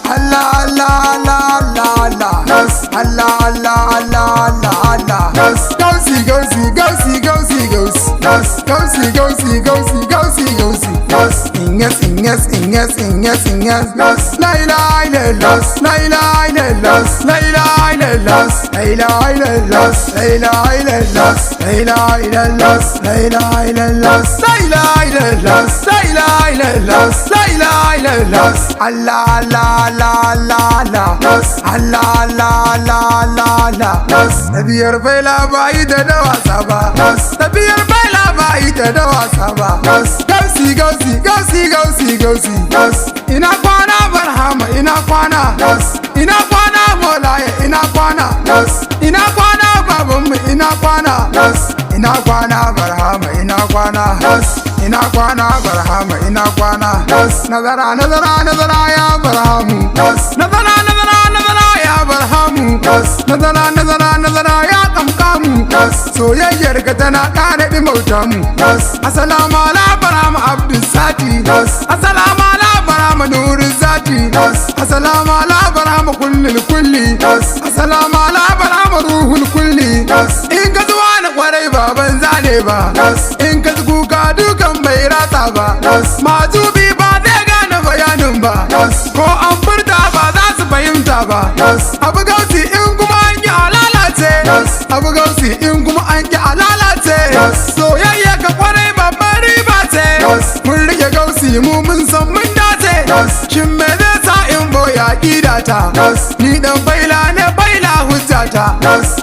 Allah Allah Allah Allah Allah Allah Allah Allah Allah Allah Gausi Gausi Gausi Gausi Gausi Gausi Gausi Gausi Gausi Gausi Inges Inges Inges Inges Inges La ilaha illallah La ilaha illallah La ilaha illallah La ilaha illallah La ilaha illallah La ilaha illallah La ilaha illallah La ilaha illallah La ilaha illallah La ilaha illallah Allah Allah Allah Allah Allah Allah Allah Allah Allah Tabiyar faila bai da wasa ba Tabiyar faila bai da wasa ba Gausi Gausi Gausi Gausi Gausi ina kwana barhama ina kwana ina kwana molaye ina kwana ina kwana babanmu ina kwana ina kwana barhama ina kwana ina kwana barhama ina kwana nazara nazara nazara ya barhamu nazara nazara nazara ya barhamu nazara nazara nazara ya kamkamu soyayyar ka tana ƙara ɗimauta mu assalamu ala barhama abdus sati assalamu ala barhama nurul zati assalamu ala barhama kullil kulli assalamu ala barhama ruhul kulli in ka zuwa na kwarai baban zane ba in ka kuka dukan bai rasa ba majubi ba zai gane bayanin ba ko an furta ba za su fahimta ba abu gausi in kuma an yi alalace abu gausi in kuma an yi alalace soyayya ka kwarai babban riba ce mun rike gausi mu mun san mun dace shin me zai sa in boya ƙidata ni dan baila ne baila hujjata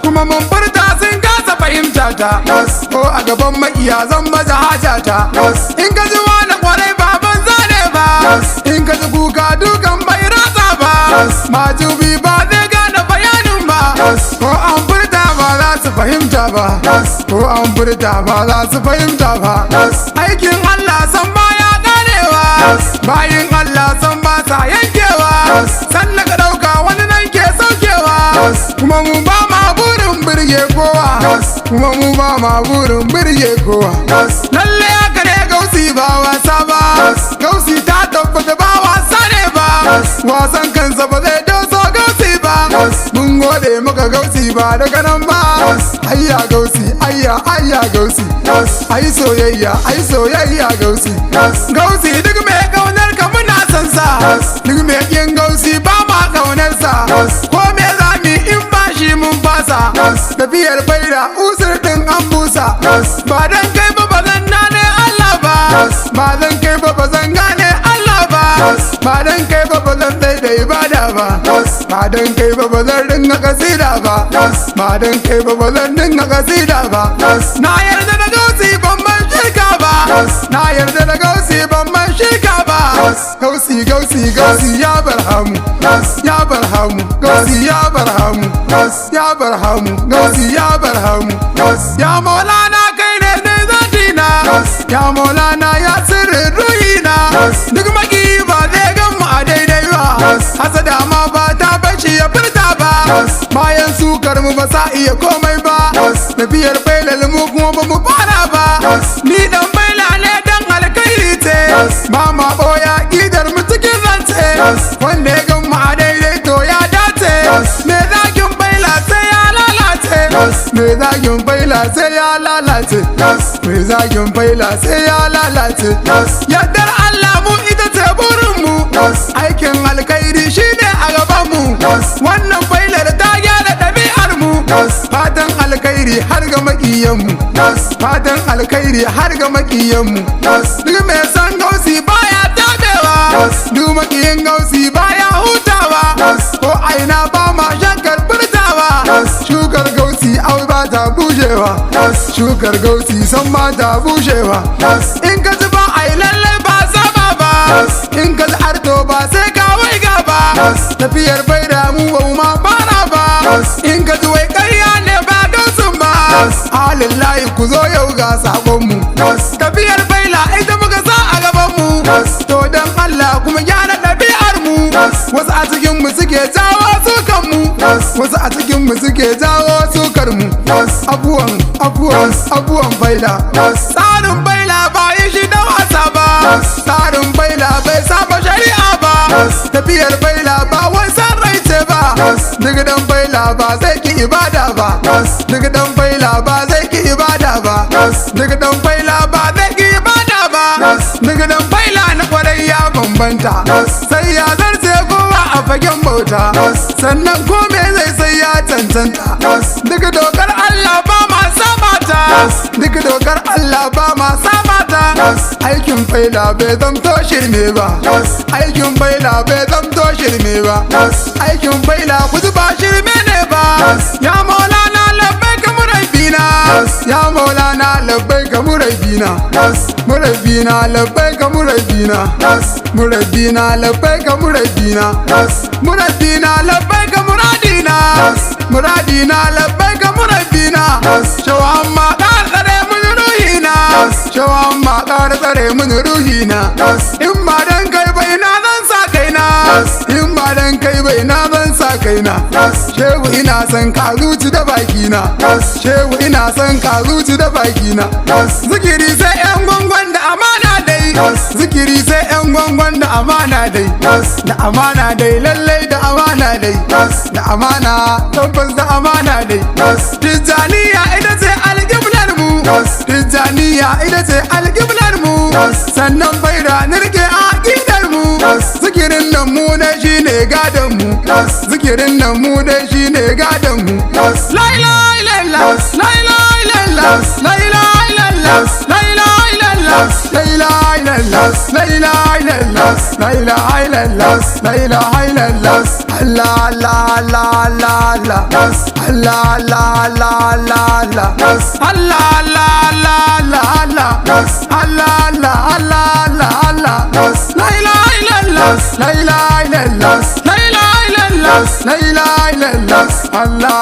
kuma mun furta sun kasa fahimta ta ko a gaban makiya zan maza hajata in ka ji wani kwarai ba ban zane ba in ka ji kuka dukan bai ratsa ba majubi ba zai gane bayanin ba ko an furta ba za su fahimta ba ko an furta ba za su fahimta ba aikin Allah san baya ganewa bayin Allah san ba sa yankewa sannan ka ɗauka wani nan ke saukewa kuma mu ba ma burin birge kowa kuma mu ba ma burin birge kowa lalle haka ne gausi ba wasa ba gausi ta tabbata ba wasa ne ba wasan kansa ba zai doso gausi ba mun gode maka gausi ba daga nan ba ayya gausi ayya ayya gausi ai soyayya gausi gausi duk mai kaunar ka muna san sa duk mai yin gausi ba ma kaunar sa ko me zami in ba shi mun fasa tafiyar faida usur din an busa ba dan kai ba bazan nane Allah ba ba dan kai ba bazan gane Allah ba ba dan kai ba bazan da ibada ba ba dan kai ba bazan dinga kasida ba ba dan kai ba bazan dinga kasida ba na yarda da gausi ban man shirka ba na yarda da gausi ban man shirka ba gausi gausi gausi ya barhamu ya barhamu gausi ya barhamu ya barhamu gausi ya barhamu ya maulana kai ne zatina ya maulana ya sirri ruhina duk maki ba zai gan mu a daidai ba hasada ma ba ta bashi ya furta ba bayan sukar mu ba sa iya komai ba tafiyar bailal mu kuma ba mu fara ba ni dan baila ne dan alkairi ce ba ma boya idar mu cikin zance wanda ya gan mu a daidai to ya dace me zagin baila sai ya lalace me zagin baila sai ya lalace me zagin baila sai ya lalace yardar Allah mu ita ce burin mu aikin alkhairi shine a gaban mu wannan bailar ta gyara ɗabi'ar mu fatan alkhairi har ga makiyan mu fatan alkhairi har ga makiyan mu duk mai san gausi baya tabewa duk makiyin gausi baya hutawa ko aina ba ma shankar furtawa shukar gausi au ba ta bushewa shukar gausi san ba ta bushewa in ka ji ba ai lallai ba saba ba in ka ji arto ba sai ka waiga ba tafiyar bai da mu ba ma fara ba in ka ji wai ƙarya ne ba gausun ba halillahi ku zo yau ga sabonmu tafiyar baila ita muka sa a gabanmu to dan Allah kuma gyara ɗabi'ar mu wasu a cikin mu suke jawo sukan mu wasu a cikin mu suke jawo sukar mu abuwan baila tsarin baila ba yi shi da wasa ba tsarin baila bai saba shari'a ba tafiyar faila ba wai san rai ce ba daga dan faila ba zai ki ibada ba daga dan faila ba zai ki ibada ba daga dan faila ba zai ki ibada ba daga dan faila na kwarai ya bambanta sai ya zarce kowa a fagen bauta sannan kome zai sai ya cancanta daga dokar Allah ba ma sabata daga dokar Allah ba ma sabata aikin faila bai zamto shirme ba aikin faila bai zamto shirme ba aikin faila kuzu ba shirme ne ba ya maulana labbaika murabbina ya maulana labbaika murabbina murabbina labbaika murabbina murabbina labbaika murabbina murabbina labbaika muradina muradina labbaika murabbina shawamma kar tsare mun ruhina shawamma kar tsare mun ruhina in ba dan kai ba ina zan sa kaina in ba dan kai ba ina zan sa kaina shehu ina san ka zuci da bakina shehu ina san ka zuci da bakina zikiri sai yan gwangwan da amana dai zikiri sai yan gwangwan da amana dai da amana dai lallai da amana dai da amana tabbas da amana dai tijaniya ita ce alƙiblar mu tijaniya ita ce alƙiblar mu sannan faida nirke aqidar mu zikirin nan mu ne shine gadan mu zikirin nan mu ne shine gadan mu la ilaha illallah la ilaha illallah la ilaha illallah la ilaha illallah la ilaha illallah la ilaha illallah la ilaha illallah la ilaha illallah Allah Allah Allah Allah Allah Allah Allah Allah Allah Allah Allah Allah Allah Allah Allah Allah Allah Allah la ilaha illallah la ilaha illallah la ilaha illallah la ilaha illallah Allah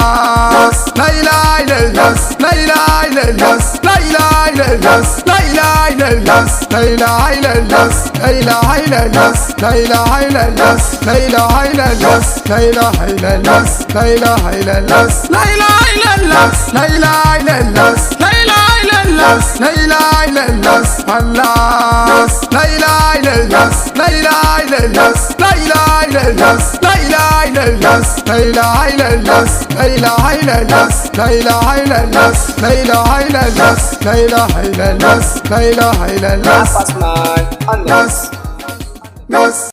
la ilaha illallah la ilaha illallah la ilaha illallah la ilaha illallah la ilaha illallah la ilaha illallah la ilaha illallah la ilaha illallah la ilaha illallah la ilaha illallah la ilaha illallah la ilaha illallah la ilaha illallah la ilaha illallah Allah la ilaha illallah la ilaha illallah la ilaha illallah la ilaha illallah la ilaha illallah la ilaha illallah la ilaha illallah la ilaha illallah la ilaha illallah la ilaha illallah Nas,